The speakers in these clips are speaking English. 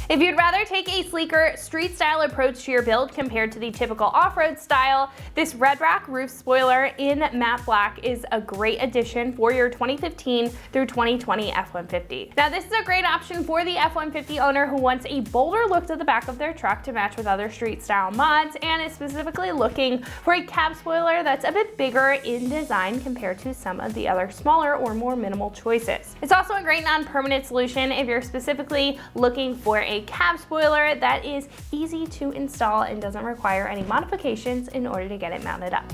If you'd rather take a sleeker, street-style approach to your build compared to the typical off-road style, this Red Rock roof spoiler in matte black is a great addition for your 2015 through 2020 F-150. Now, this is a great option for the F-150 owner who wants a bolder look to the back of their truck to match with other street-style mods and is specifically looking for a cab spoiler that's a bit bigger in design compared to some of the other smaller or more minimal choices. It's also a great non-permanent solution if you're specifically looking for a cab spoiler that is easy to install and doesn't require any modifications in order to get it mounted up.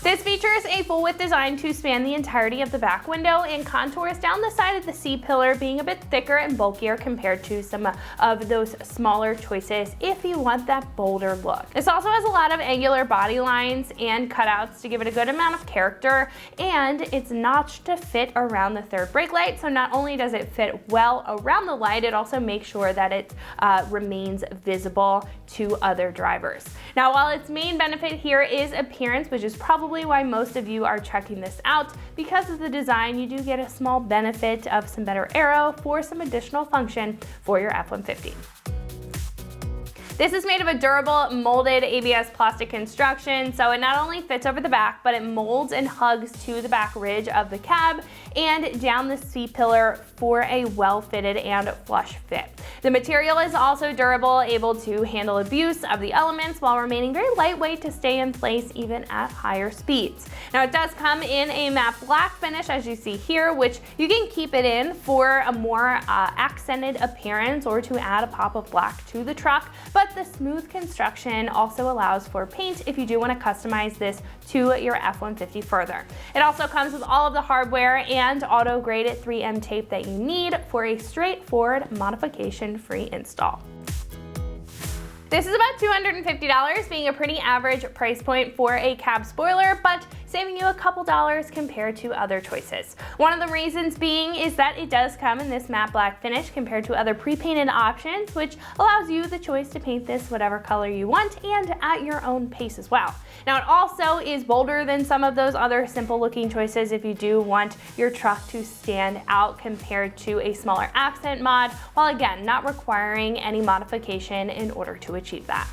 This features a full width design to span the entirety of the back window and contours down the side of the C-pillar, being a bit thicker and bulkier compared to some of those smaller choices if you want that bolder look. This also has a lot of angular body lines and cutouts to give it a good amount of character, and it's notched to fit around the third brake light, so not only does it fit well around the light, it also makes sure that it remains visible to other drivers. Now, while its main benefit here is appearance, which is probably why most of you are checking this out, because of the design, you do get a small benefit of some better aero for some additional function for your F-150. This is made of a durable molded ABS plastic construction, so it not only fits over the back, but it molds and hugs to the back ridge of the cab and down the C-pillar for a well-fitted and flush fit. The material is also durable, able to handle abuse of the elements while remaining very lightweight to stay in place even at higher speeds. Now, it does come in a matte black finish, as you see here, which you can keep it in for a more accented appearance or to add a pop of black to the truck, but the smooth construction also allows for paint if you do want to customize this to your F-150 further. It also comes with all of the hardware and auto-graded 3M tape that you need for a straightforward modification-free install. This is about $250, being a pretty average price point for a cab spoiler, but saving you a couple dollars compared to other choices. One of the reasons being is that it does come in this matte black finish compared to other pre-painted options, which allows you the choice to paint this whatever color you want and at your own pace as well. Now, it also is bolder than some of those other simple looking choices if you do want your truck to stand out compared to a smaller accent mod, while again, not requiring any modification in order to achieve that.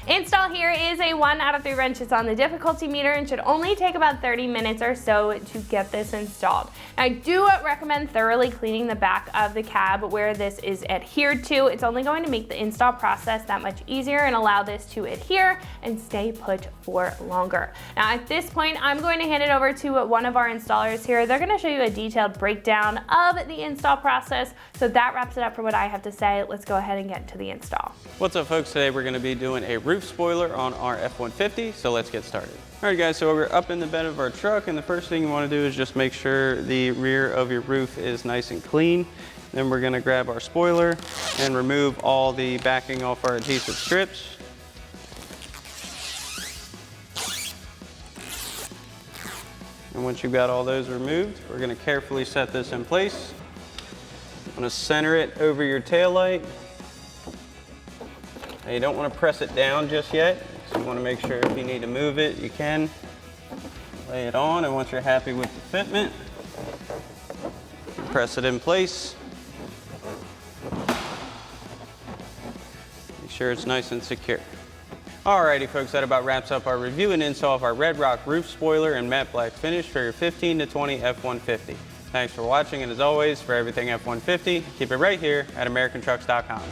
Install here is a 1 out of 3 wrenches on the difficulty meter and should only take about 30 minutes or so to get this installed. Now, I do recommend thoroughly cleaning the back of the cab where this is adhered to. It's only going to make the install process that much easier and allow this to adhere and stay put for longer. Now, at this point, I'm going to hand it over to one of our installers here. They're going to show you a detailed breakdown of the install process. So that wraps it up for what I have to say. Let's go ahead and get into the install. What's up, folks? Today we're going to be doing a roof spoiler on our F-150, so let's get started. Alright guys, so we're up in the bed of our truck, and the first thing you want to do is just make sure the rear of your roof is nice and clean. Then we're going to grab our spoiler and remove all the backing off our adhesive strips. And once you've got all those removed, we're going to carefully set this in place. I'm going to center it over your taillight. Now, you don't want to press it down just yet, so you want to make sure if you need to move it, you can. Lay it on, and once you're happy with the fitment, press it in place. Make sure it's nice and secure. Alrighty folks, that about wraps up our review and install of our Red Rock roof spoiler and matte black finish for your 15 to 20 F-150. Thanks for watching, and as always, for everything F-150, keep it right here at AmericanTrucks.com.